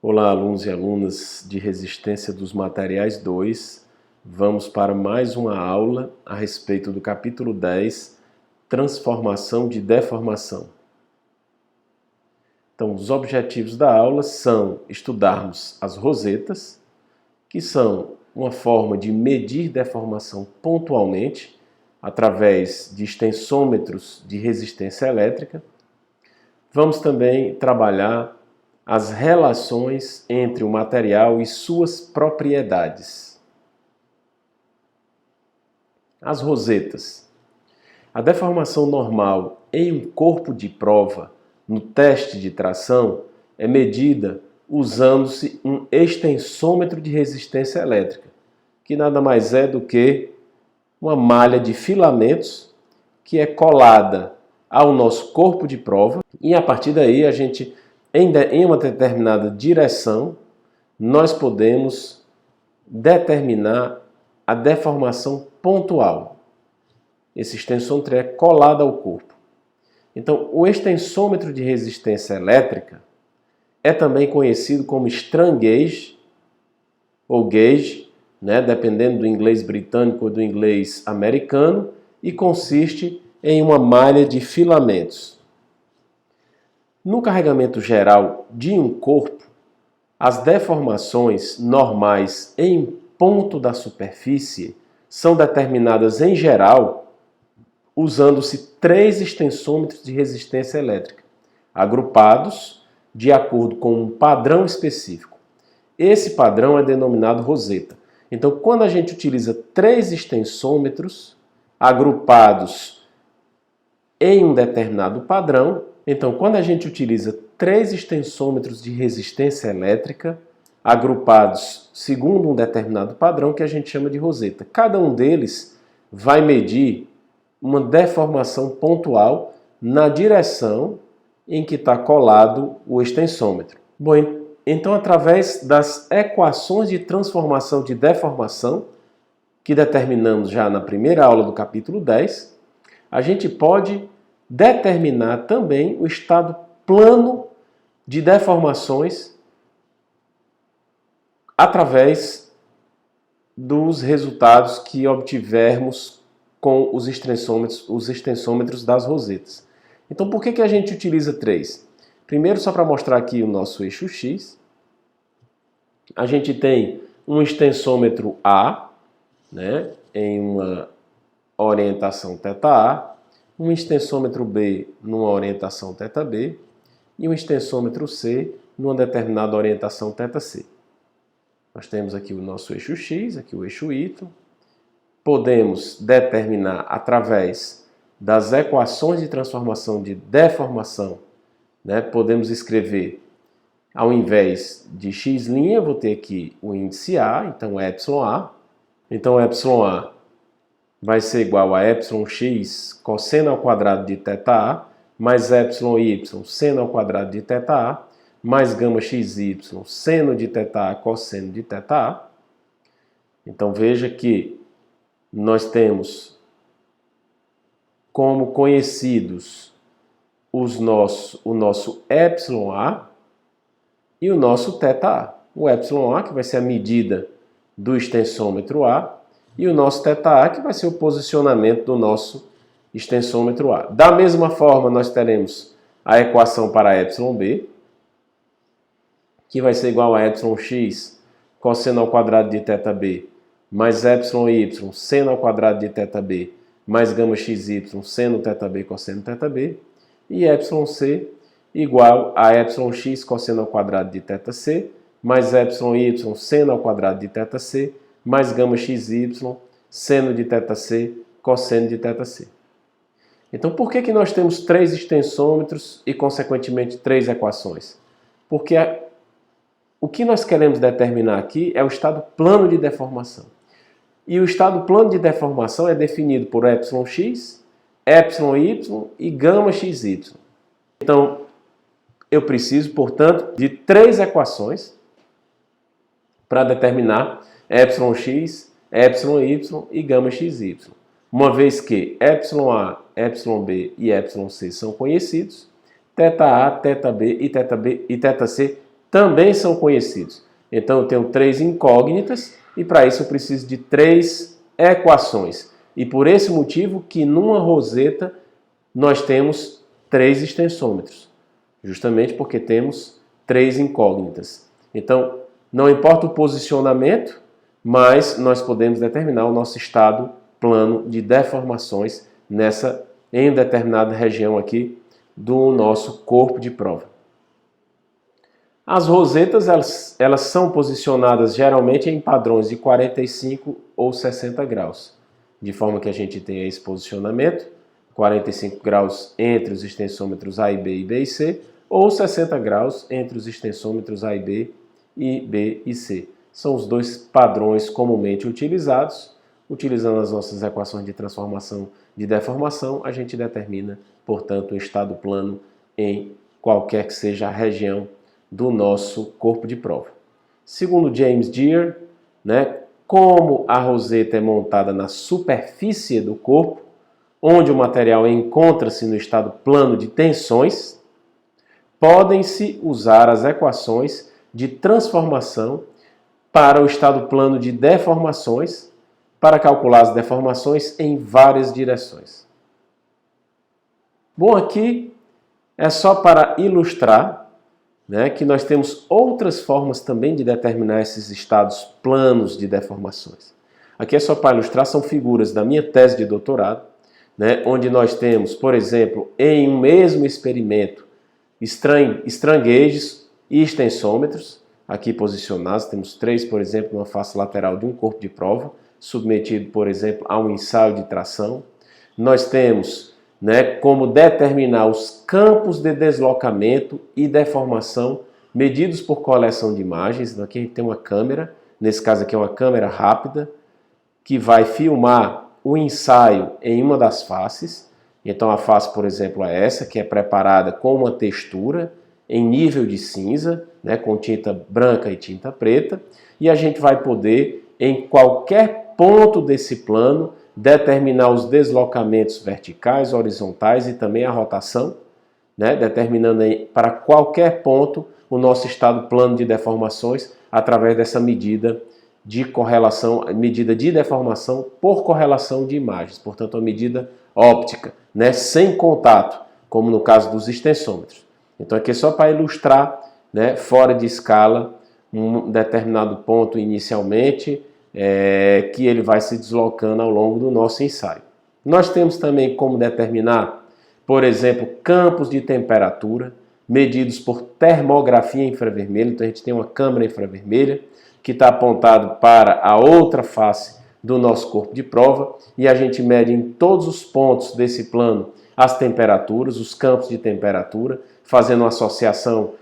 Olá, alunos e alunas de Resistência dos Materiais 2. Vamos para mais uma aula a respeito do capítulo 10, Transformação de Deformação. Então, os objetivos da aula são estudarmos as rosetas, que são uma forma de medir deformação pontualmente, através de extensômetros de resistência elétrica. Vamos também trabalhar as relações entre o material e suas propriedades. As rosetas. A deformação normal em um corpo de prova, no teste de tração, é medida usando-se um extensômetro de resistência elétrica, que nada mais é do que uma malha de filamentos que é colada ao nosso corpo de prova e a partir daí a gente, em uma determinada direção, nós podemos determinar a deformação pontual. Esse extensômetro é colado ao corpo. Então, o extensômetro de resistência elétrica é também conhecido como strain gauge ou gauge, dependendo do inglês britânico ou do inglês americano, e consiste em uma malha de filamentos. No carregamento geral de um corpo, as deformações normais em um ponto da superfície são determinadas em geral usando-se 3 extensômetros de resistência elétrica, agrupados de acordo com um padrão específico. Esse padrão é denominado roseta. Então, quando a gente utiliza 3 extensômetros agrupados em um determinado padrão, então, quando a gente utiliza 3 extensômetros de resistência elétrica agrupados segundo um determinado padrão que a gente chama de roseta. Cada um deles vai medir uma deformação pontual na direção em que está colado o extensômetro. Bom, então, através das equações de transformação de deformação, que determinamos já na primeira aula do capítulo 10, a gente pode determinar também o estado plano de deformações através dos resultados que obtivermos com os extensômetros das rosetas. Então, por que a gente utiliza 3? Primeiro, só para mostrar aqui o nosso eixo X, a gente tem um extensômetro A, em uma orientação θA, um extensômetro B numa orientação θB e um extensômetro C numa determinada orientação θC. Nós temos aqui o nosso eixo X, aqui o eixo Y. Podemos determinar através das equações de transformação de deformação, podemos escrever, ao invés de x', eu vou ter aqui o índice A, então εA. Então εA vai ser igual a εx cosseno ao quadrado de θA, mais εy seno ao quadrado de θA, mais γxy seno de θA cosseno de θA. Então veja que nós temos como conhecidos o nosso εA e o nosso θA. O εA, que vai ser a medida do extensômetro A, e o nosso θA, que vai ser o posicionamento do nosso extensômetro A. Da mesma forma, nós teremos a equação para εb, que vai ser igual a εx cosseno ao quadrado de θB, mais εy seno ao quadrado de θB, mais γxy seno θB cosseno θB, e εc igual a εx cosseno ao quadrado de θC, mais εy seno ao quadrado de θC, mais γxy seno de θC cosseno de θC. Então, por que nós temos 3 extensômetros e, consequentemente, 3 equações? Porque o que nós queremos determinar aqui é o estado plano de deformação. E o estado plano de deformação é definido por εx, εy e γxy. Então, eu preciso, portanto, de 3 equações para determinar εx, εy e γxy. Uma vez que εA, εB e εc são conhecidos, θA, θB e θC também são conhecidos. Então eu tenho 3 incógnitas e para isso eu preciso de 3 equações. E por esse motivo que numa roseta nós temos 3 extensômetros, justamente porque temos 3 incógnitas. Então, não importa o posicionamento, mas nós podemos determinar o nosso estado plano de deformações em determinada região aqui do nosso corpo de prova. As rosetas elas são posicionadas geralmente em padrões de 45 ou 60 graus, de forma que a gente tenha esse posicionamento, 45 graus entre os extensômetros A e B e B e C, ou 60 graus entre os extensômetros A e B e C. São os 2 padrões comumente utilizados. Utilizando as nossas equações de transformação de deformação, a gente determina, portanto, um estado plano em qualquer que seja a região do nosso corpo de prova. Segundo James Deere, como a roseta é montada na superfície do corpo, onde o material encontra-se no estado plano de tensões, podem-se usar as equações de transformação para o estado plano de deformações, para calcular as deformações em várias direções. Bom, aqui é só para ilustrar que nós temos outras formas também de determinar esses estados planos de deformações. Aqui é só para ilustrar, são figuras da minha tese de doutorado, onde nós temos, por exemplo, em um mesmo experimento, strain gauges e extensômetros, aqui posicionados, temos 3, por exemplo, numa face lateral de um corpo de prova, submetido, por exemplo, a um ensaio de tração. Nós temos como determinar os campos de deslocamento e deformação medidos por coleção de imagens. Então, aqui a gente tem uma câmera, nesse caso aqui é uma câmera rápida, que vai filmar o ensaio em uma das faces. Então a face, por exemplo, é essa, que é preparada com uma textura em nível de cinza, com tinta branca e tinta preta, e a gente vai poder, em qualquer ponto desse plano, determinar os deslocamentos verticais, horizontais e também a rotação, determinando aí para qualquer ponto o nosso estado plano de deformações através dessa medida de correlação, medida de deformação por correlação de imagens, portanto a medida óptica, sem contato, como no caso dos extensômetros. Então aqui é só para ilustrar, fora de escala, um determinado ponto inicialmente, que ele vai se deslocando ao longo do nosso ensaio. Nós temos também como determinar, por exemplo, campos de temperatura medidos por termografia infravermelha. Então a gente tem uma câmera infravermelha que está apontado para a outra face do nosso corpo de prova e a gente mede em todos os pontos desse plano as temperaturas, os campos de temperatura, fazendo uma associação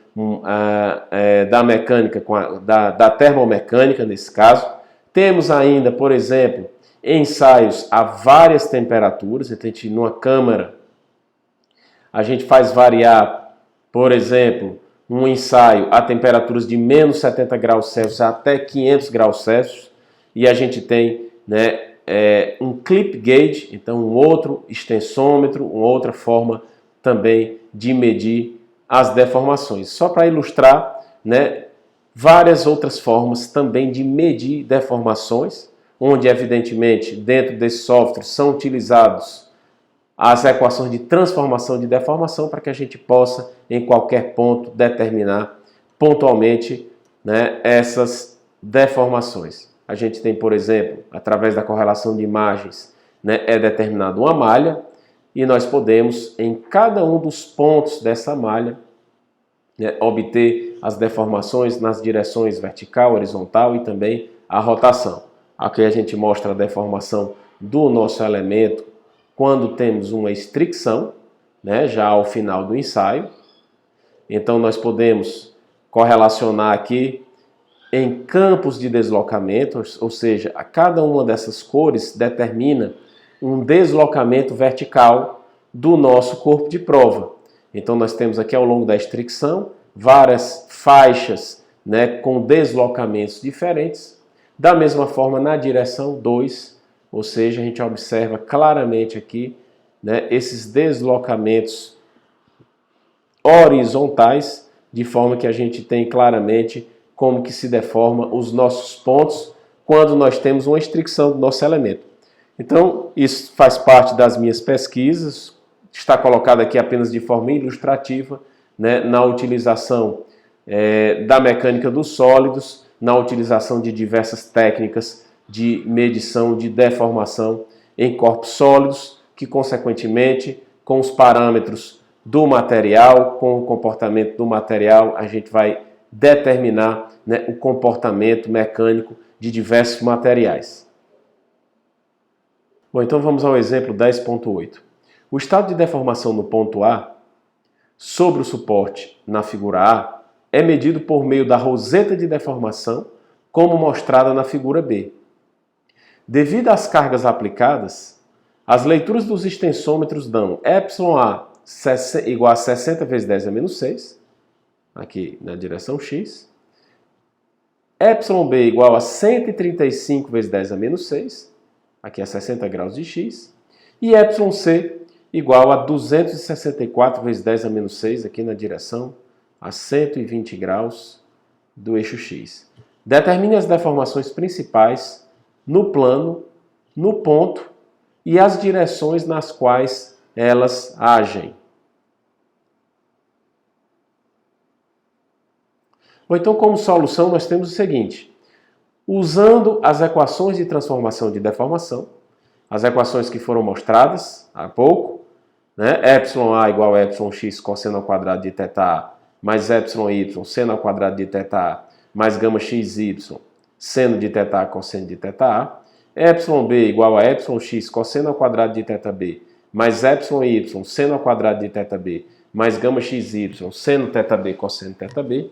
da mecânica com da termomecânica nesse caso. Temos ainda, por exemplo, ensaios a várias temperaturas. Então, numa câmara, a gente faz variar, por exemplo, um ensaio a temperaturas de menos 70 graus Celsius até 500 graus Celsius. E a gente tem um clip gauge, então um outro extensômetro, uma outra forma também de medir as deformações. Só para ilustrar, várias outras formas também de medir deformações, onde evidentemente dentro desse software são utilizados as equações de transformação de deformação para que a gente possa em qualquer ponto determinar pontualmente essas deformações. A gente tem, por exemplo, através da correlação de imagens, é determinada uma malha e nós podemos, em cada um dos pontos dessa malha, obter as deformações nas direções vertical, horizontal e também a rotação. Aqui a gente mostra a deformação do nosso elemento quando temos uma estricção, já ao final do ensaio. Então nós podemos correlacionar aqui em campos de deslocamento, ou seja, a cada uma dessas cores determina um deslocamento vertical do nosso corpo de prova. Então nós temos aqui ao longo da estricção várias faixas com deslocamentos diferentes. Da mesma forma na direção 2, ou seja, a gente observa claramente aqui esses deslocamentos horizontais de forma que a gente tem claramente como que se deforma os nossos pontos quando nós temos uma restrição do nosso elemento. Então, isso faz parte das minhas pesquisas, está colocado aqui apenas de forma ilustrativa, né, na utilização da mecânica dos sólidos, na utilização de diversas técnicas de medição de deformação em corpos sólidos, que consequentemente, com os parâmetros do material, com o comportamento do material, a gente vai determinar, né, o comportamento mecânico de diversos materiais. Bom, então vamos ao exemplo 10.8. O estado de deformação no ponto A, sobre o suporte na figura A, é medido por meio da roseta de deformação, como mostrada na figura B. Devido às cargas aplicadas, as leituras dos extensômetros dão εA igual a 60 vezes 10 a menos 6, aqui na direção X, εB igual a 135 vezes 10 a menos 6, aqui a 60 graus de X, e εC igual a 264 vezes 10 a menos 6, aqui na direção a 120 graus do eixo X. Determine as deformações principais no plano, no ponto e as direções nas quais elas agem. Bom, então, como solução, nós temos o seguinte. Usando as equações de transformação de deformação, as equações que foram mostradas há pouco, né? εA igual a εx cosseno ao quadrado de θA mais εy seno ao quadrado de θA mais gama xy seno de θA cosseno de θA, εB igual a εx cosseno ao quadrado de θB mais εy seno ao quadrado de θB mais gama xy seno θB cosseno θB,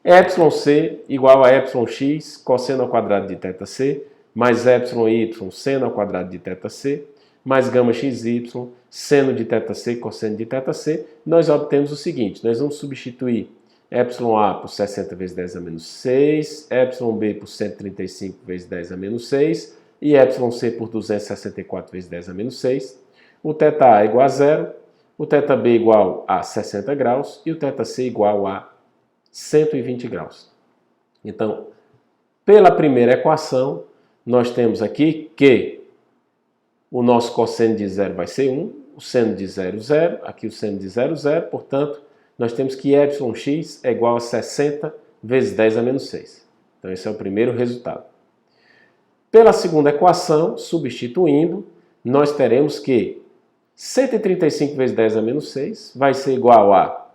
εC igual a εx cosseno ao quadrado de θC mais εy seno ao quadrado de θC mais gama xy seno de θC cosseno de θC, nós obtemos o seguinte, nós vamos substituir εA por 60 vezes 10 a menos 6, εB por 135 vezes 10 a menos 6 e εC por 264 vezes 10 a menos 6. O θA é igual a 0, o θB igual a 60 graus e o θC igual a 120 graus. Então, pela primeira equação, nós temos aqui que o nosso cosseno de 0 vai ser 1, o seno de 0, 0, aqui o seno de 0, 0, portanto, nós temos que yx é igual a 60 vezes 10 a menos 6. Então, esse é o primeiro resultado. Pela segunda equação, substituindo, nós teremos que 135 vezes 10 a menos 6 vai ser igual a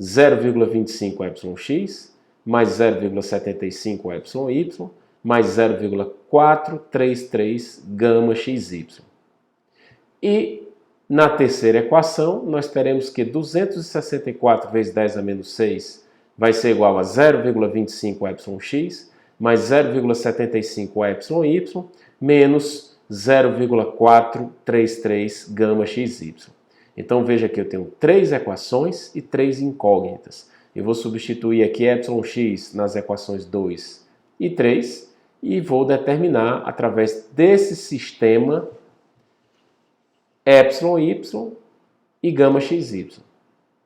0,25 yx mais 0,75 y mais 0,433 gama xy. E na terceira equação, nós teremos que 264 vezes 10 a menos 6 vai ser igual a 0,25 yx mais 0,75 y menos 0,433 gama xy. Então veja que eu tenho 3 equações e 3 incógnitas. Eu vou substituir aqui εx nas equações 2 e 3 e vou determinar através desse sistema εy e gama xy.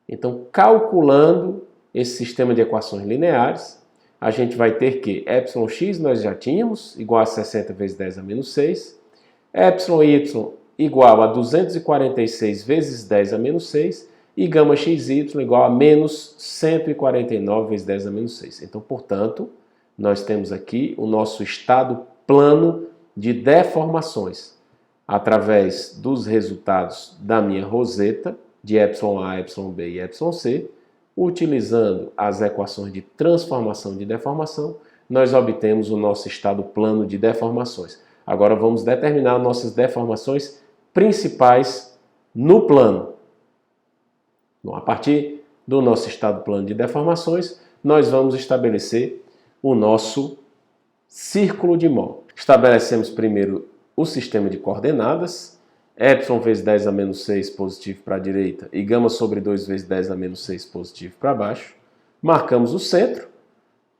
Então, calculando esse sistema de equações lineares, a gente vai ter que εx nós já tínhamos, igual a 60 vezes 10 a menos 6, εy igual a 246 vezes 10 a menos 6 e gama xy igual a menos 149 vezes 10 a menos 6. Então, portanto, nós temos aqui o nosso estado plano de deformações através dos resultados da minha roseta de εA, εB e εC, utilizando as equações de transformação de deformação, nós obtemos o nosso estado plano de deformações. Agora vamos determinar nossas deformações principais no plano. Bom, a partir do nosso estado plano de deformações, nós vamos estabelecer o nosso círculo de Mohr. Estabelecemos primeiro o sistema de coordenadas, y vezes 10 a menos 6 positivo para a direita e gama sobre 2 vezes 10 a menos 6 positivo para baixo. Marcamos o centro,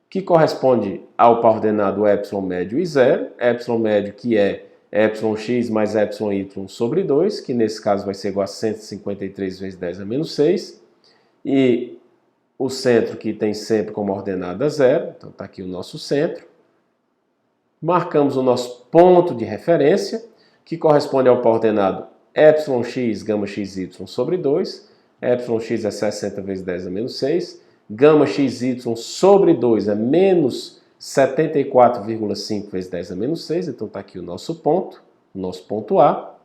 que corresponde ao coordenado y médio e 0, y médio que é εx mais εy sobre 2, que nesse caso vai ser igual a 153 vezes 10 a menos 6, e o centro que tem sempre como ordenada 0, então está aqui o nosso centro. Marcamos o nosso ponto de referência, que corresponde ao coordenado εx, gama xy sobre 2. Εx é 60 vezes 10 a menos 6. Gama xy sobre 2 é menos 74,5 vezes 10 a menos 6. Então está aqui o nosso ponto A.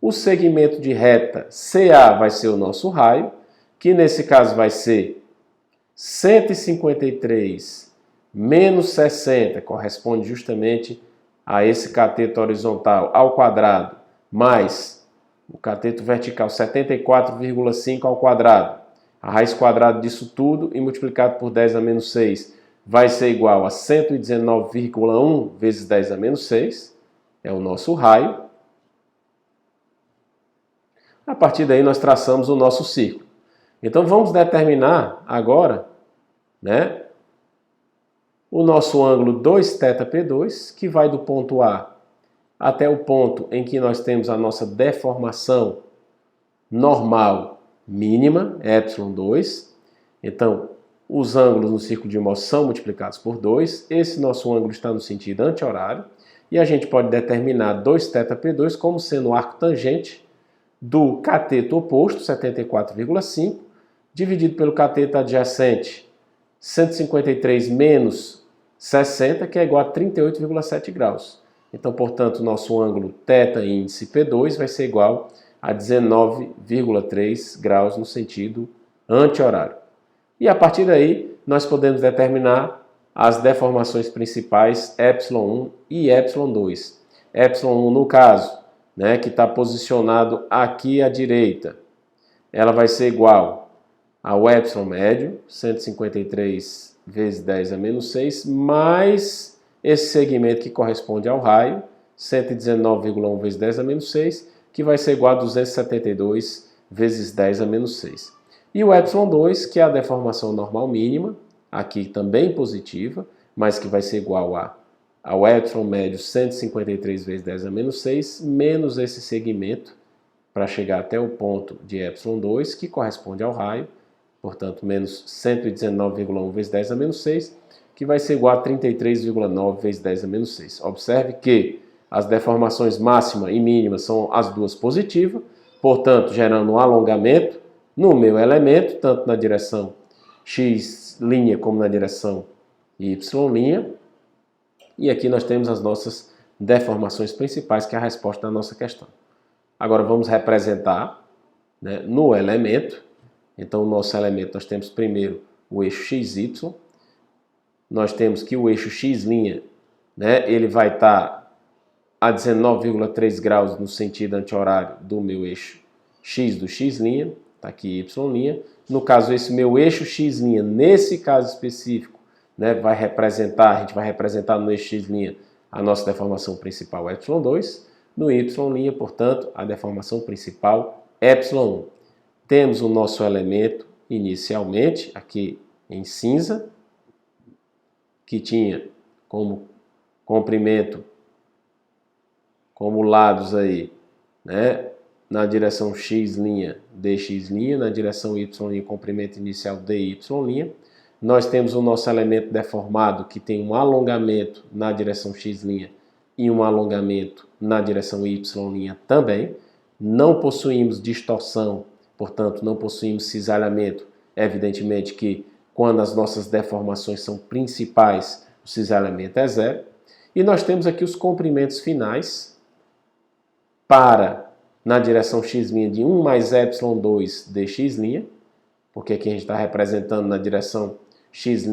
O segmento de reta CA vai ser o nosso raio, que nesse caso vai ser 153 menos 60, corresponde justamente a esse cateto horizontal ao quadrado, mais o cateto vertical 74,5 ao quadrado. A raiz quadrada disso tudo e multiplicado por 10 a menos 6 vai ser igual a 119,1 vezes 10 a menos 6, é o nosso raio. A partir daí nós traçamos o nosso círculo. Então vamos determinar agora, né, o nosso ângulo 2θp2, que vai do ponto A até o ponto em que nós temos a nossa deformação normal mínima, ε2. Então, os ângulos no círculo de Mohs são multiplicados por 2. Esse nosso ângulo está no sentido anti-horário. E a gente pode determinar 2θp2 como sendo o arco tangente do cateto oposto, 74,5, dividido pelo cateto adjacente, 153 menos 60, que é igual a 38,7 graus. Então, portanto, nosso ângulo θ índice P2 vai ser igual a 19,3 graus no sentido anti-horário. E a partir daí, nós podemos determinar as deformações principais ε1 e ε2. ε1, no caso, né, que está posicionado aqui à direita, ela vai ser igual ao ε médio, 153 vezes 10 a menos 6, mais esse segmento que corresponde ao raio, 119,1 vezes 10 a menos 6, que vai ser igual a 272 vezes 10 a menos 6. E o ε2, que é a deformação normal mínima, aqui também positiva, mas que vai ser igual ao ε médio 153 vezes 10 a menos 6, menos esse segmento, para chegar até o ponto de ε2, que corresponde ao raio, portanto, menos 119,1 vezes 10 a menos 6, que vai ser igual a 33,9 vezes 10 a menos 6. Observe que as deformações máxima e mínima são as duas positivas, portanto, gerando um alongamento no meu elemento, tanto na direção x' como na direção y'. E aqui nós temos as nossas deformações principais, que é a resposta da nossa questão. Agora vamos representar, né, no elemento. Então, o nosso elemento, nós temos primeiro o eixo XY. Nós temos que o eixo x', né, ele vai estar a 19,3 graus no sentido anti-horário do meu eixo x do x', está aqui y'. No caso, esse meu eixo x', nesse caso específico, né, a gente vai representar no eixo x' a nossa deformação principal ε2. No y', portanto, a deformação principal ε1. Temos o nosso elemento inicialmente, aqui em cinza, que tinha como comprimento, como lados aí, né, na direção x', dx', na direção y', comprimento inicial dy'. Nós temos o nosso elemento deformado, que tem um alongamento na direção x' e um alongamento na direção y' também. Não possuímos distorção, portanto, não possuímos cisalhamento. Evidentemente que quando as nossas deformações são principais, o cisalhamento é 0. E nós temos aqui os comprimentos finais para, na direção x' de 1 mais ε2 dx', porque aqui a gente está representando na direção x'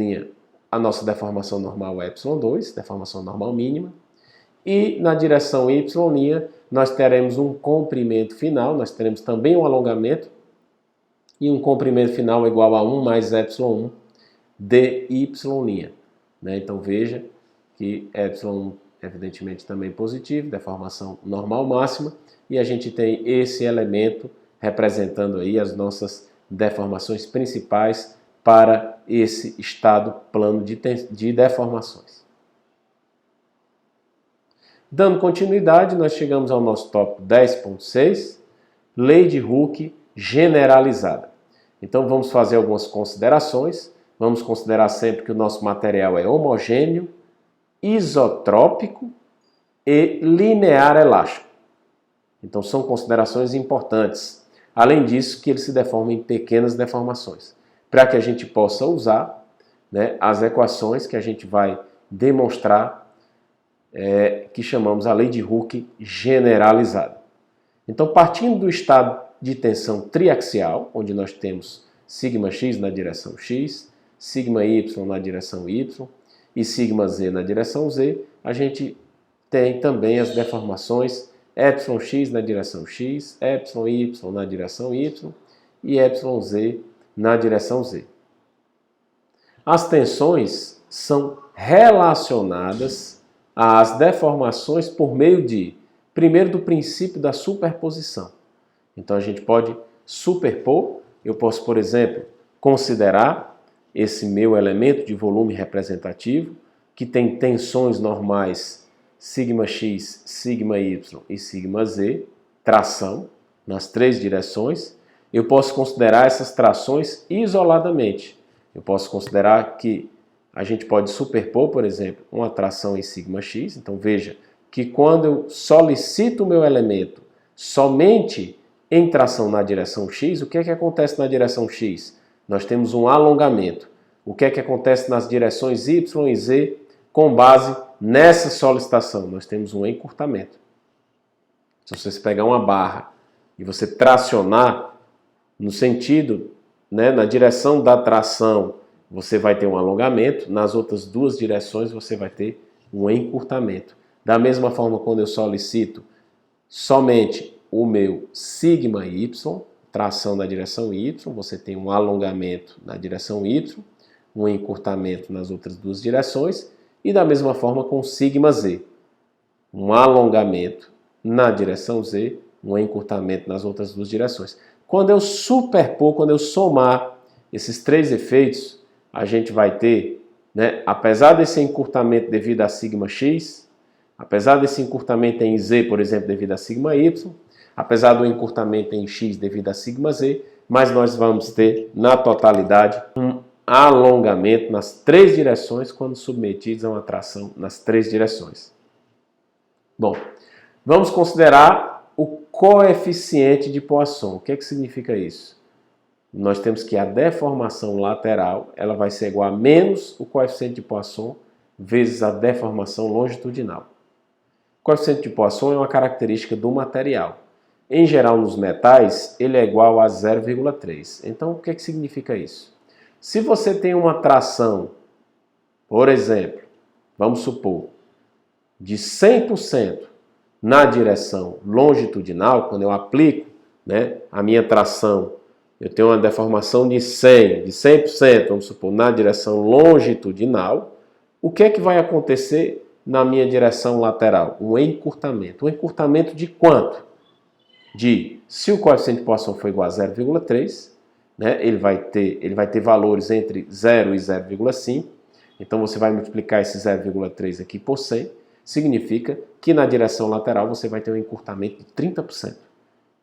a nossa deformação normal ε2, deformação normal mínima. E na direção y', nós teremos um comprimento final, nós teremos também um alongamento, e um comprimento final igual a 1 mais ε1 dy'. Né? Então veja que ε1 evidentemente também positivo, deformação normal máxima, e a gente tem esse elemento representando aí as nossas deformações principais para esse estado plano de deformações. Dando continuidade, nós chegamos ao nosso tópico 10.6, lei de Hooke generalizada. Então vamos fazer algumas considerações. Vamos considerar sempre que o nosso material é homogêneo, isotrópico e linear elástico. Então são considerações importantes. Além disso, que ele se deforma em pequenas deformações, para que a gente possa usar, né, as equações que a gente vai demonstrar, que chamamos a lei de Hooke generalizada. Então, partindo do estado de tensão triaxial, onde nós temos σx na direção x, σy na direção y e σz na direção z, a gente tem também as deformações εx na direção x, εy na direção y e εz na direção z. As tensões são relacionadas às deformações por meio primeiro, do princípio da superposição. Então a gente pode superpor, eu posso, por exemplo, considerar esse meu elemento de volume representativo, que tem tensões normais σx, σy e σz, tração, nas três direções. Eu posso considerar essas trações isoladamente. Eu posso considerar que a gente pode superpor, por exemplo, uma tração em σx. Então veja que quando eu solicito o meu elemento somente em tração na direção x, o que é que acontece na direção x? Nós temos um alongamento. O que é que acontece nas direções y e z com base nessa solicitação? Nós temos um encurtamento. Se você pegar uma barra e você tracionar no sentido, né, na direção da tração, você vai ter um alongamento, nas outras duas direções você vai ter um encurtamento. Da mesma forma, quando eu solicito somente o meu σy, tração na direção y, você tem um alongamento na direção y, um encurtamento nas outras duas direções, e da mesma forma com σz, um alongamento na direção z, um encurtamento nas outras duas direções. Quando eu superpor, quando eu somar esses três efeitos, a gente vai ter, né, apesar desse encurtamento devido a σx, apesar desse encurtamento em z, por exemplo, devido a σy, apesar do encurtamento em x devido a σz, mas nós vamos ter, na totalidade, um alongamento nas três direções quando submetidos a uma tração nas três direções. Bom, vamos considerar o coeficiente de Poisson. O que é que significa isso? Nós temos que a deformação lateral ela vai ser igual a menos o coeficiente de Poisson vezes a deformação longitudinal. O coeficiente de Poisson é uma característica do material. Em geral, nos metais, ele é igual a 0,3. Então, o que é que significa isso? Se você tem uma tração, por exemplo, vamos supor, de 100% na direção longitudinal, quando eu aplico, né, a minha tração, eu tenho uma deformação de 100%, vamos supor, na direção longitudinal, o que é que vai acontecer na minha direção lateral? Um encurtamento. Um encurtamento de quanto? Se o coeficiente de Poisson for igual a 0,3, né, ele vai ter valores entre 0 e 0,5, então você vai multiplicar esse 0,3 aqui por 100, significa que na direção lateral você vai ter um encurtamento de 30%.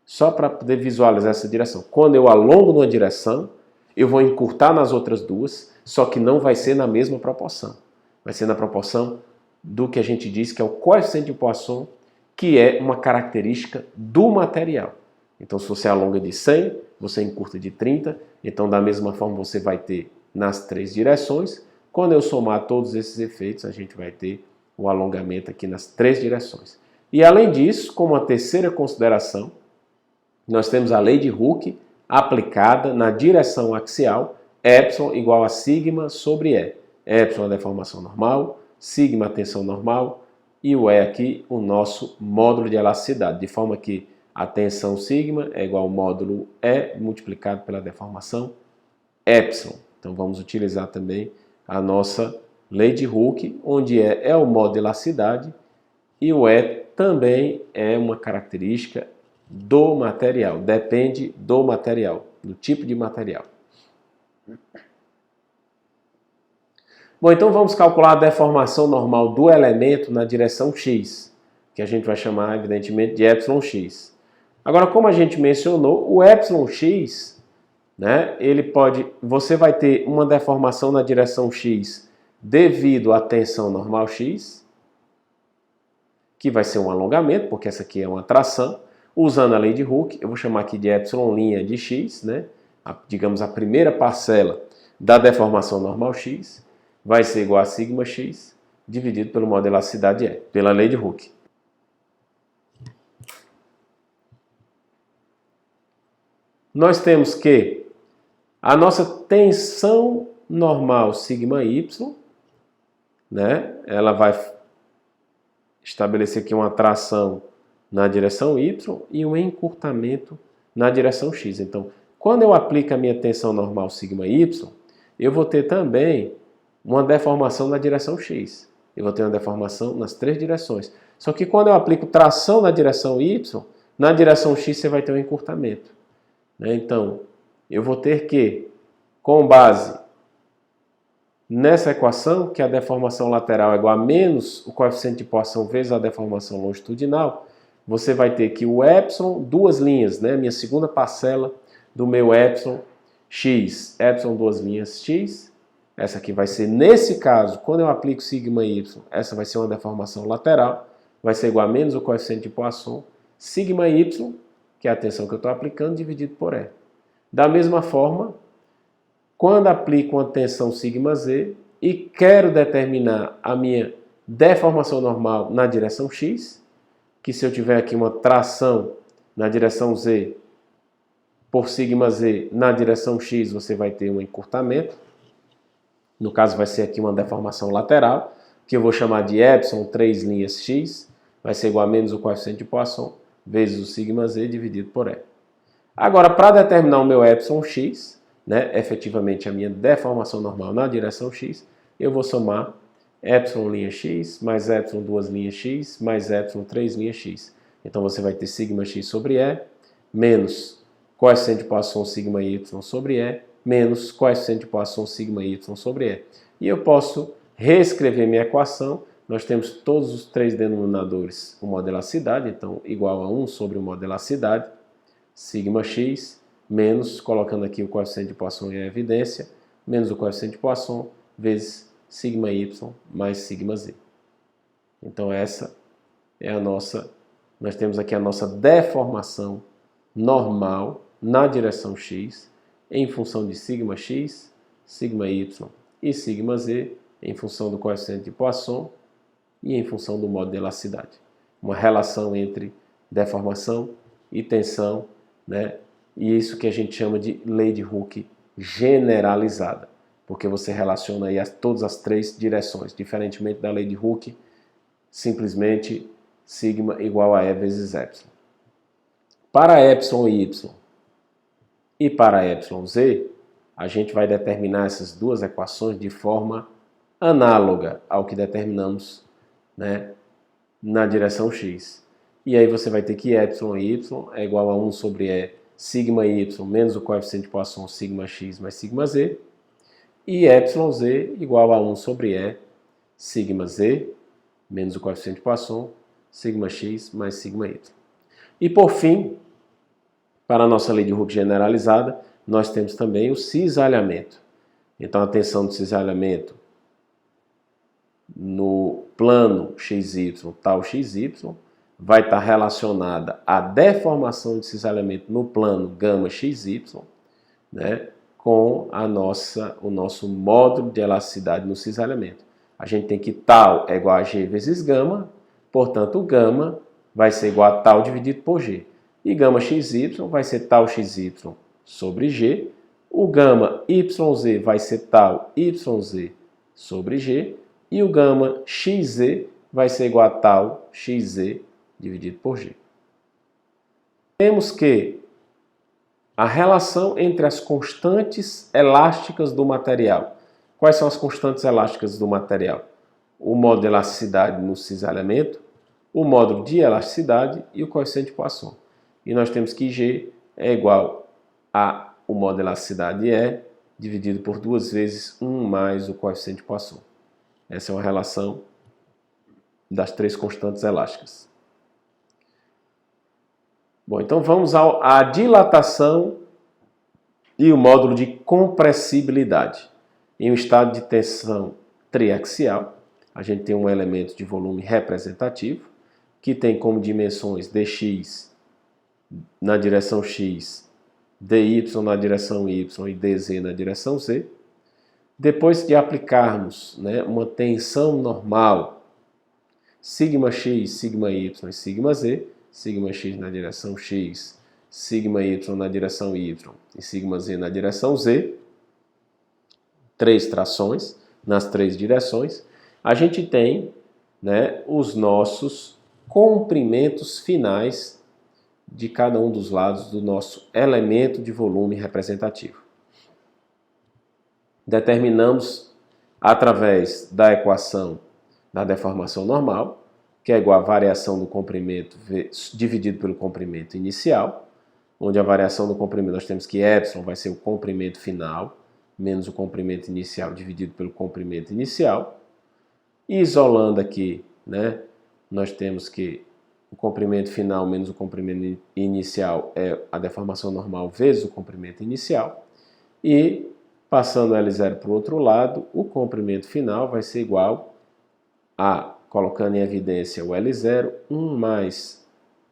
Só para poder visualizar essa direção. Quando eu alongo numa direção, eu vou encurtar nas outras duas, só que não vai ser na mesma proporção. Vai ser na proporção do que a gente diz que é o coeficiente de Poisson, que é uma característica do material. Então, se você alonga de 100, você encurta de 30. Então, da mesma forma, você vai ter nas três direções. Quando eu somar todos esses efeitos, a gente vai ter o alongamento aqui nas três direções. E, além disso, como a terceira consideração, nós temos a lei de Hooke aplicada na direção axial, ε igual a sigma sobre E. Ε é a deformação normal, sigma a tensão normal e o E aqui o nosso módulo de elasticidade, de forma que a tensão sigma é igual ao módulo E multiplicado pela deformação epsilon. Então vamos utilizar também a nossa lei de Hooke, onde E é o módulo de elasticidade e o E também é uma característica do material, depende do material, do tipo de material. Bom, então vamos calcular a deformação normal do elemento na direção x, que a gente vai chamar, evidentemente, de εx. Agora, como a gente mencionou, o εx, né? Você vai ter uma deformação na direção x devido à tensão normal x, que vai ser um alongamento, porque essa aqui é uma tração. Usando a lei de Hooke, eu vou chamar aqui de epsilon' de x, né? Digamos a primeira parcela da deformação normal x, vai ser igual a sigma x, dividido pelo modo de elasticidade E, pela lei de Hooke. Nós temos que a nossa tensão normal sigma y, né? Ela vai estabelecer aqui uma tração na direção y e um encurtamento na direção x. Então, quando eu aplico a minha tensão normal sigma y, eu vou ter também uma deformação na direção x. Eu vou ter uma deformação nas três direções. Só que quando eu aplico tração na direção y, na direção x você vai ter um encurtamento. Então, eu vou ter que, com base nessa equação, que a deformação lateral é igual a menos o coeficiente de poação vezes a deformação longitudinal, você vai ter que o epsilon, duas linhas, né? Minha segunda parcela do meu epsilon x, epsilon duas linhas x, essa aqui vai ser, nesse caso, quando eu aplico sigma y, essa vai ser uma deformação lateral, vai ser igual a menos o coeficiente de Poisson, sigma y, que é a tensão que eu estou aplicando, dividido por E. Da mesma forma, quando aplico uma tensão sigma z e quero determinar a minha deformação normal na direção x, que se eu tiver aqui uma tração na direção z por sigma z na direção x, você vai ter um encurtamento. No caso, vai ser aqui uma deformação lateral, que eu vou chamar de epsilon 3 linhas x, vai ser igual a menos o coeficiente de Poisson, vezes o sigma z dividido por E. Agora, para determinar o meu epsilon x, né, efetivamente a minha deformação normal na direção x, eu vou somar epsilon linha x, mais epsilon duas linhas x, mais epsilon 3 linhas x. Então você vai ter sigma x sobre E, menos coeficiente de Poisson sigma y sobre E, menos coeficiente de Poisson sigma y sobre E. E eu posso reescrever minha equação. Nós temos todos os três denominadores o modo de elasticidade, então igual a 1 sobre o modo de elasticidade, sigma x, menos, colocando aqui o coeficiente de Poisson em evidência, menos o coeficiente de Poisson, vezes sigma y mais sigma z. Então essa é a nossa, nós temos aqui a nossa deformação normal na direção x, em função de sigma x, sigma y e sigma z, em função do coeficiente de Poisson e em função do modo de elasticidade. Uma relação entre deformação e tensão, né? E isso que a gente chama de lei de Hooke generalizada, porque você relaciona aí todas as três direções, diferentemente da lei de Hooke, simplesmente sigma igual a E vezes epsilon. Para epsilon y e para epsilon z, a gente vai determinar essas duas equações de forma análoga ao que determinamos, né, na direção x. E aí você vai ter que epsilon y é igual a 1 sobre E sigma y menos o coeficiente de Poisson sigma x mais sigma z, e epsilon z igual a 1 sobre E sigma z menos o coeficiente de Poisson sigma x mais sigma y. E por fim, para a nossa lei de Hooke generalizada, nós temos também o cisalhamento. Então a tensão de cisalhamento no plano XY, tal XY, vai estar relacionada à deformação de cisalhamento no plano gama XY, né, com o nosso módulo de elasticidade no cisalhamento. A gente tem que tal é igual a G vezes gama, portanto o gama vai ser igual a tal dividido por G. E gama XY vai ser tal XY sobre G, o gama YZ vai ser tal YZ sobre G, e o gama XZ vai ser igual a tal XZ dividido por G. Temos que a relação entre as constantes elásticas do material. Quais são as constantes elásticas do material? O módulo de elasticidade no cisalhamento, o módulo de elasticidade e o coeficiente de Poisson. E nós temos que G é igual a o módulo de elasticidade E dividido por 2 vezes 1 mais o coeficiente de Poisson. Essa é uma relação das três constantes elásticas. Bom, então vamos à dilatação E o módulo de compressibilidade. Em um estado de tensão triaxial, a gente tem um elemento de volume representativo, que tem como dimensões dx na direção x, dy na direção y e dz na direção z. Depois de aplicarmos, né, uma tensão normal, sigma x, sigma y e sigma z, sigma x na direção x, sigma y na direção y e sigma z na direção z, 3 trações nas 3 direções, a gente tem, né, os nossos comprimentos finais de cada um dos lados do nosso elemento de volume representativo. Determinamos através da equação da deformação normal, que é igual à variação do comprimento dividido pelo comprimento inicial, onde a variação do comprimento nós temos que epsilon vai ser o comprimento final, menos o comprimento inicial dividido pelo comprimento inicial. E isolando aqui, né, nós temos que o comprimento final menos o comprimento inicial é a deformação normal vezes o comprimento inicial. E passando L0 para o outro lado, o comprimento final vai ser igual a, colocando em evidência o L0, 1 mais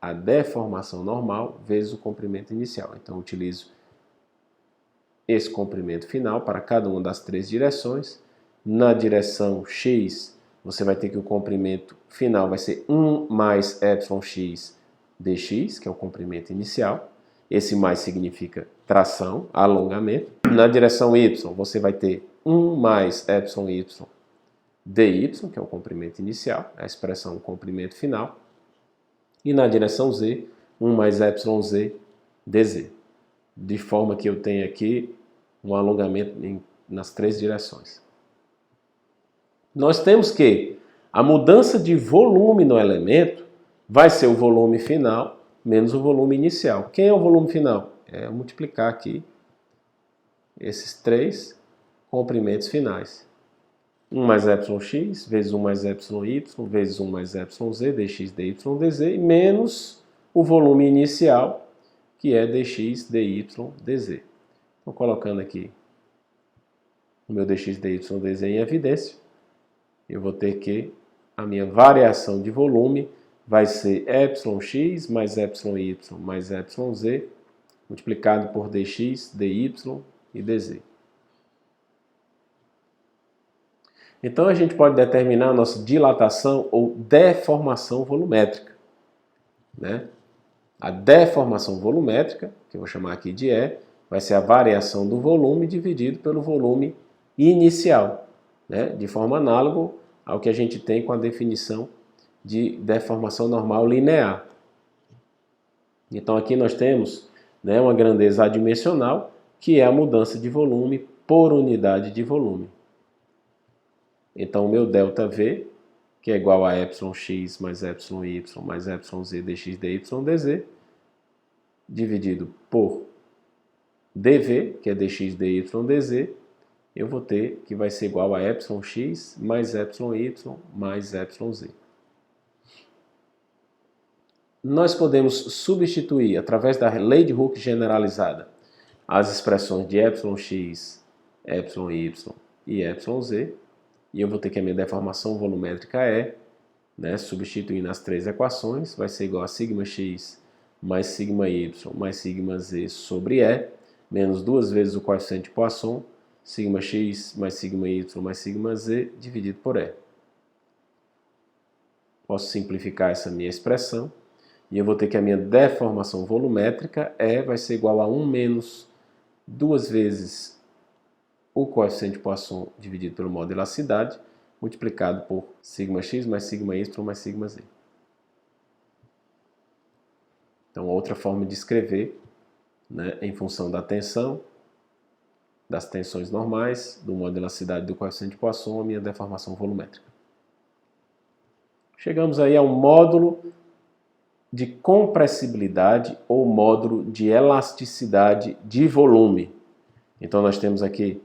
a deformação normal vezes o comprimento inicial. Então, eu utilizo esse comprimento final para cada uma das 3 direções. Na direção x, você vai ter que o comprimento final vai ser 1 mais εx dx, que é o comprimento inicial. Esse mais significa tração, alongamento. Na direção y, você vai ter 1 mais εy dy, que é o comprimento inicial, a expressão comprimento final. E na direção z, 1 mais εz dz. De forma que eu tenho aqui um alongamento nas 3 direções. Nós temos que a mudança de volume no elemento vai ser o volume final menos o volume inicial. Quem é o volume final? É multiplicar aqui esses 3 comprimentos finais. 1 mais εx vezes 1 mais εy vezes 1 mais εz dx, dy, dz, menos o volume inicial, que é dx, dy, dz. Então, colocando aqui o meu dx, dy, dz em evidência, eu vou ter que a minha variação de volume vai ser εx mais εy mais εz multiplicado por dx, dy e dz. Então, a gente pode determinar a nossa dilatação ou deformação volumétrica, né? A deformação volumétrica, que eu vou chamar aqui de E, vai ser a variação do volume dividido pelo volume inicial, né? De forma análoga ao que a gente tem com a definição de deformação normal linear. Então, aqui nós temos, né, uma grandeza adimensional, que é a mudança de volume por unidade de volume. Então, o meu ΔV, que é igual a εx mais εy mais εz dx, dy, dz, dividido por dV, que é dx, dy, dz, eu vou ter que vai ser igual a εx mais εy mais εz. Nós podemos substituir, através da lei de Hooke generalizada, as expressões de εx, εy e εz, e eu vou ter que a minha deformação volumétrica é, né, substituindo as 3 equações, vai ser igual a sigma x mais sigma y mais sigma z sobre E, menos 2 vezes o coeficiente de Poisson, sigma x mais sigma y mais sigma z, dividido por E. Posso simplificar essa minha expressão, e eu vou ter que a minha deformação volumétrica vai ser igual a 1 menos 2 vezes o coeficiente de Poisson dividido pelo modo de elasticidade, multiplicado por sigma x mais sigma y mais sigma z. Então, outra forma de escrever, né, em função da tensão, das tensões normais, do modo de elasticidade do coeficiente de Poisson, a minha deformação volumétrica. Chegamos aí ao módulo de compressibilidade ou módulo de elasticidade de volume. Então, nós temos aqui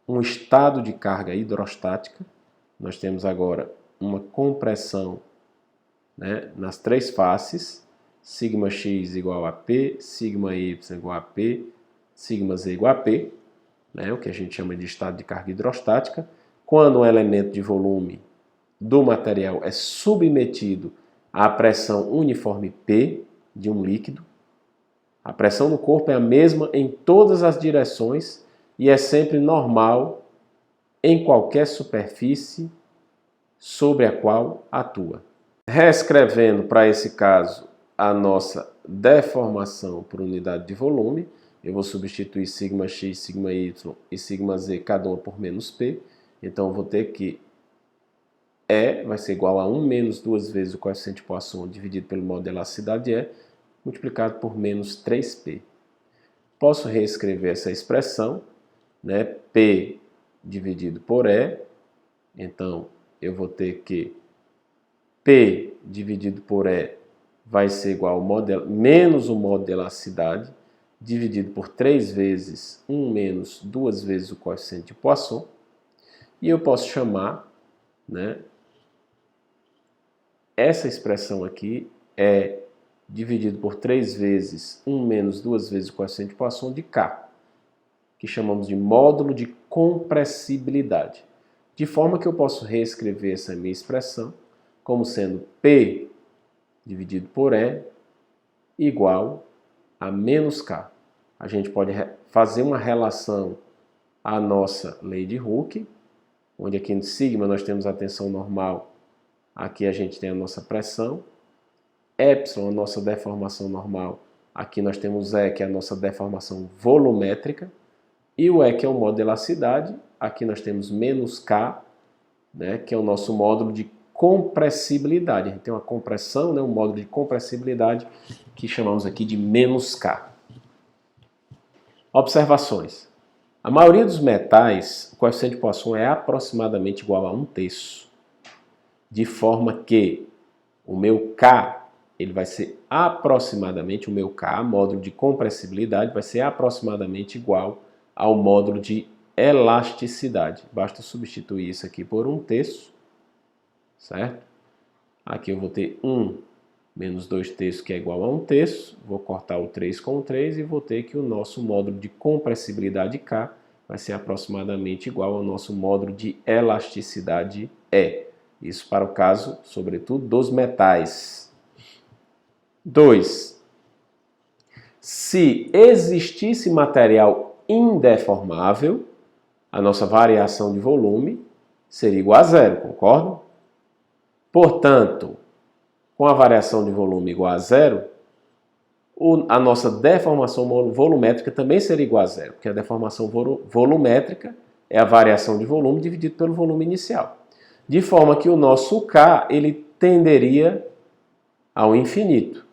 um estado de carga hidrostática, nós temos agora uma compressão, né, nas 3 faces, sigma x igual a P, sigma y igual a P, σz igual a P, né, o que a gente chama de estado de carga hidrostática, quando um elemento de volume do material é submetido à pressão uniforme P de um líquido. A pressão do corpo é a mesma em todas as direções e é sempre normal em qualquer superfície sobre a qual atua. Reescrevendo para esse caso a nossa deformação por unidade de volume, eu vou substituir σx, σy e σz, cada uma por menos P. Então eu vou ter que E vai ser igual a 1 menos 2 vezes o coeficiente de Poisson dividido pelo modo de elasticidade E, multiplicado por menos 3P. Posso reescrever essa expressão, né? P dividido por E. Então eu vou ter que P dividido por E vai ser igual ao menos o modo de elasticidade, dividido por 3 vezes 1 menos 2 vezes o coeficiente de Poisson. E eu posso chamar, né, essa expressão aqui é dividido por 3 vezes 1 menos 2 vezes o coeficiente de Poisson de K, que chamamos de módulo de compressibilidade. De forma que eu posso reescrever essa minha expressão como sendo P dividido por E igual a menos K. A gente pode fazer uma relação à nossa lei de Hooke, onde aqui no sigma nós temos a tensão normal, aqui a gente tem a nossa pressão, epsilon, a nossa deformação normal, aqui nós temos E, que é a nossa deformação volumétrica, e o E, que é o módulo de elasticidade, aqui nós temos menos K, né, que é o nosso módulo de compressibilidade. A gente tem uma compressão, né, um módulo de compressibilidade, que chamamos aqui de menos K. Observações. A maioria dos metais, o coeficiente de Poisson é aproximadamente igual a 1/3, de forma que o meu K, ele vai ser aproximadamente, o meu K, módulo de compressibilidade, vai ser aproximadamente igual ao módulo de elasticidade. Basta substituir isso aqui por 1/3, certo? Aqui eu vou ter 1 menos 2/3, que é igual a 1/3. Vou cortar o 3 com o 3 e vou ter que o nosso módulo de compressibilidade K vai ser aproximadamente igual ao nosso módulo de elasticidade E. Isso para o caso, sobretudo, dos metais. 2. Se existisse material indeformável, a nossa variação de volume seria igual a zero, concordam? Portanto, com a variação de volume igual a zero, a nossa deformação volumétrica também seria igual a zero, porque a deformação volumétrica é a variação de volume dividido pelo volume inicial. De forma que o nosso K ele tenderia ao infinito.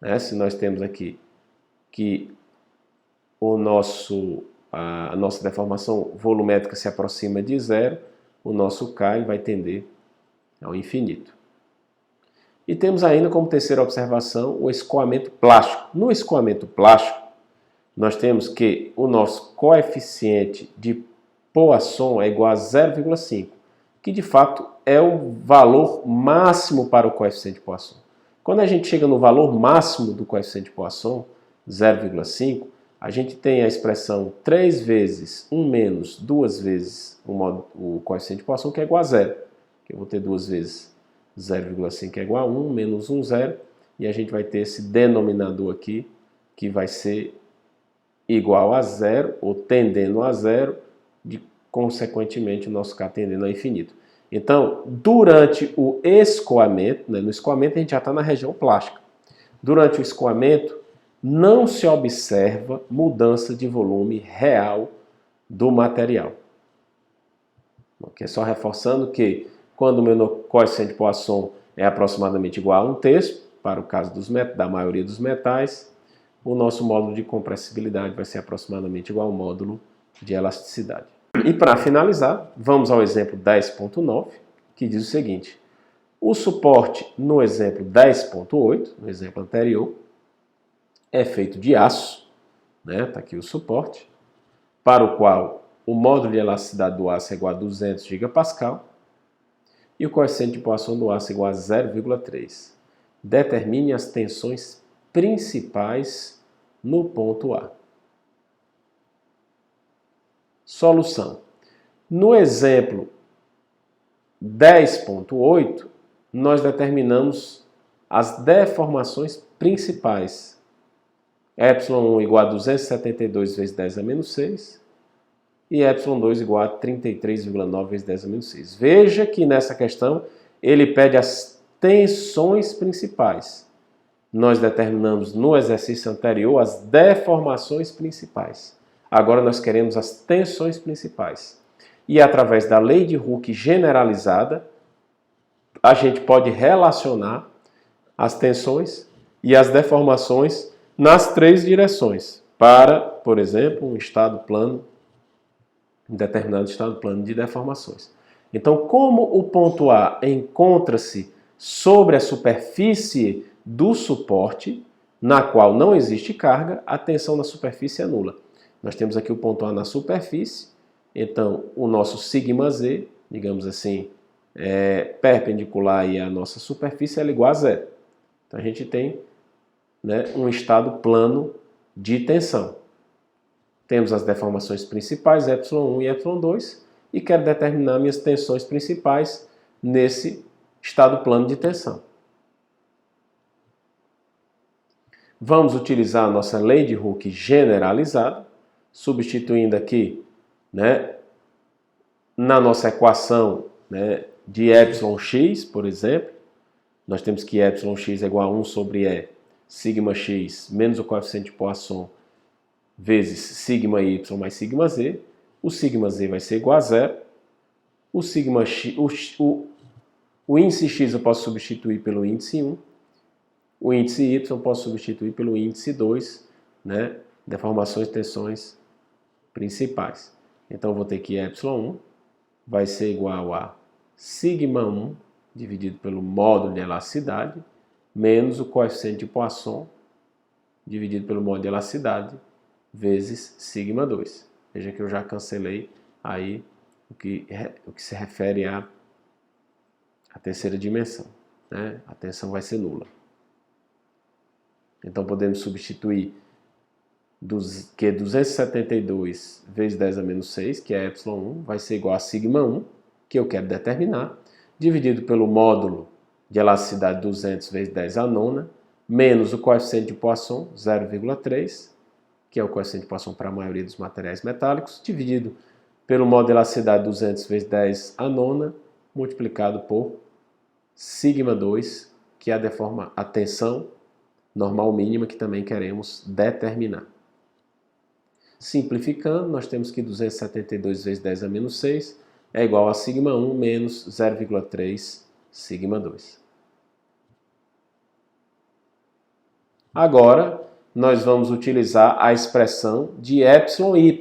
Né? Se nós temos aqui que a nossa deformação volumétrica se aproxima de zero, o nosso K ele vai tender ao infinito. E temos ainda como terceira observação o escoamento plástico. No escoamento plástico, nós temos que o nosso coeficiente de Poisson é igual a 0,5, que de fato é o valor máximo para o coeficiente de Poisson. Quando a gente chega no valor máximo do coeficiente de Poisson, 0,5, a gente tem a expressão 3 vezes 1 menos 2 vezes o coeficiente de Poisson, que é igual a zero. Eu vou ter 2 vezes 0,5 é igual a 1, menos 1, 0, e a gente vai ter esse denominador aqui, que vai ser igual a zero, ou tendendo a zero, e consequentemente o nosso K tendendo ao infinito. Então, durante o escoamento, né, no escoamento a gente já está na região plástica. Durante o escoamento, não se observa mudança de volume real do material. Okay? Só reforçando que quando o meu coeficiente de Poisson é aproximadamente igual a 1/3, para o caso da maioria dos metais, o nosso módulo de compressibilidade vai ser aproximadamente igual ao módulo de elasticidade. E para finalizar, vamos ao exemplo 10.9, que diz o seguinte: o suporte no exemplo 10.8, no exemplo anterior, é feito de aço, né? Está aqui o suporte, para o qual o módulo de elasticidade do aço é igual a 200 gPa, e o coeficiente de Poisson do aço é igual a 0,3. Determine as tensões principais no ponto A. Solução. No exemplo 10.8, nós determinamos as deformações principais. ε1 igual a 272 vezes 10 a menos 6 e ε2 igual a 33,9 vezes 10 a menos 6. Veja que nessa questão ele pede as tensões principais. Nós determinamos no exercício anterior as deformações principais. Agora nós queremos as tensões principais. E através da lei de Hooke generalizada, a gente pode relacionar as tensões e as deformações nas três direções, para, por exemplo, um estado plano, um determinado estado plano de deformações. Então, como o ponto A encontra-se sobre a superfície do suporte, na qual não existe carga, a tensão na superfície é nula. Nós temos aqui o ponto A na superfície, então o nosso σz, digamos assim, perpendicular aí à nossa superfície, é igual a zero. Então a gente tem, né, um estado plano de tensão. Temos as deformações principais, ε1 e ε2, e quero determinar minhas tensões principais nesse estado plano de tensão. Vamos utilizar a nossa lei de Hooke generalizada, substituindo aqui, né, na nossa equação, né, de εx, por exemplo, nós temos que εx é igual a 1 sobre E, σx menos o coeficiente de Poisson vezes σy mais σz. O σz vai ser igual a zero. O índice x eu posso substituir pelo índice 1. O índice y eu posso substituir pelo índice 2, né? Deformações e tensões principais. Então, eu vou ter que ε1 vai ser igual a σ1 dividido pelo módulo de elasticidade menos o coeficiente de Poisson dividido pelo módulo de elasticidade vezes σ2. Veja que eu já cancelei aí o que se refere à terceira dimensão, né? A tensão vai ser nula. Então podemos substituir que 272 vezes 10 a menos 6, que é ε1, vai ser igual a σ1, que eu quero determinar, dividido pelo módulo de elasticidade 200 vezes 10 a nona, menos o coeficiente de Poisson, 0,3, que é o coeficiente de Poisson para a maioria dos materiais metálicos, dividido pelo módulo de elasticidade 200 vezes 10 a nona, multiplicado por σ2, que é a tensão normal mínima que também queremos determinar. Simplificando, nós temos que 272 vezes 10 a menos 6 é igual a σ1 menos 0,3 σ2. Agora, nós vamos utilizar a expressão de εy,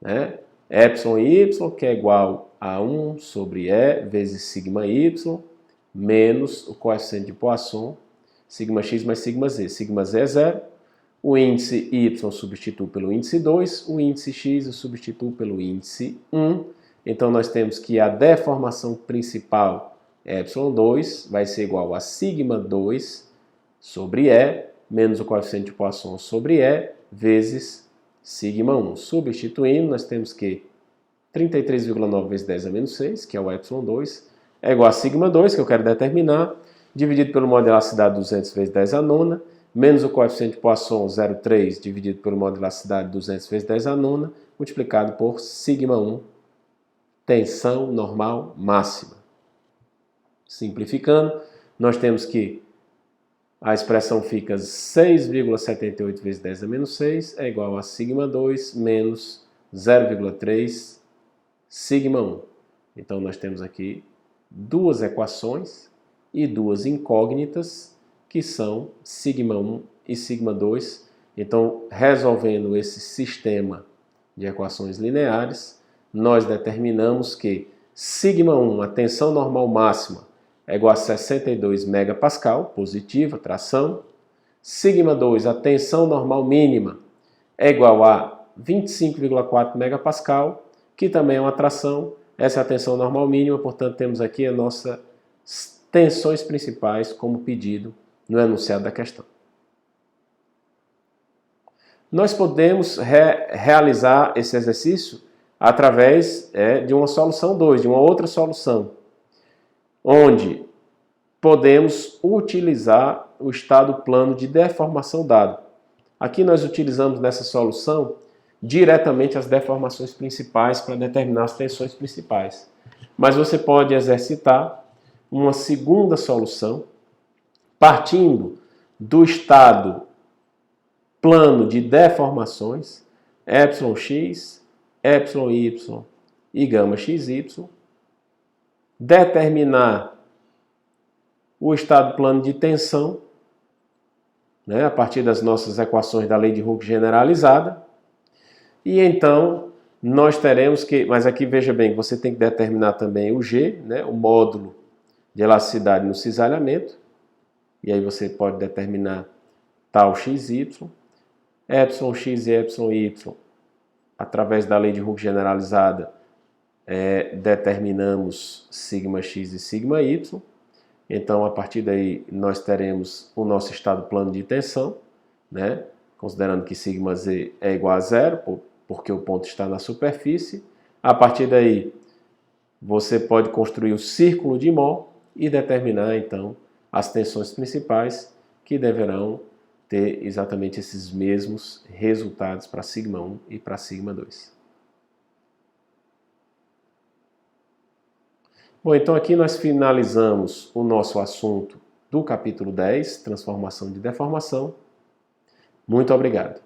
né? εy, que é igual a 1 sobre E vezes σy, menos o coeficiente de Poisson, σx mais σz. Σz é zero. O índice y eu substituo pelo índice 2, o índice x eu substituo pelo índice 1. Então, nós temos que a deformação principal, ε2, vai ser igual a σ2 sobre E, menos o coeficiente de Poisson sobre E, vezes σ1. Substituindo, nós temos que 33,9 vezes 10 a menos 6, que é o ε2, é igual a σ2, que eu quero determinar, dividido pelo módulo de elasticidade 200 vezes 10 a nona, menos o coeficiente de Poisson 0,3 dividido pelo módulo de elasticidade 200 vezes 10 a nona, multiplicado por σ1, tensão normal máxima. Simplificando, nós temos que a expressão fica 6,78 vezes 10 a menos 6 é igual a σ2 menos 0,3 σ1. Então, nós temos aqui duas equações e duas incógnitas, que são σ1 e σ2. Então, resolvendo esse sistema de equações lineares, nós determinamos que σ1, a tensão normal máxima, é igual a 62 megapascal, positiva, tração. σ2, a tensão normal mínima, é igual a 25,4 megapascal, que também é uma tração. Essa é a tensão normal mínima, portanto, temos aqui as nossas tensões principais como pedido no enunciado da questão. Nós podemos realizar esse exercício através de uma solução 2, de uma outra solução, onde podemos utilizar o estado plano de deformação dado. Aqui nós utilizamos nessa solução diretamente as deformações principais para determinar as tensões principais. Mas você pode exercitar uma segunda solução partindo do estado plano de deformações, εx, εy e γxy, determinar o estado plano de tensão, né, a partir das nossas equações da lei de Hooke generalizada, e então nós teremos que, mas aqui veja bem, você tem que determinar também o G, né, o módulo de elasticidade no cisalhamento, e aí você pode determinar tal xy, εx e εy, através da lei de Hooke generalizada, determinamos σx e σy. Então, a partir daí, nós teremos o nosso estado plano de tensão, né? Considerando que σz é igual a zero, porque o ponto está na superfície. A partir daí, você pode construir o círculo de Mohr e determinar, então, as tensões principais, que deverão ter exatamente esses mesmos resultados para σ1 e para σ2. Bom, então aqui nós finalizamos o nosso assunto do capítulo 10, transformação de deformação. Muito obrigado.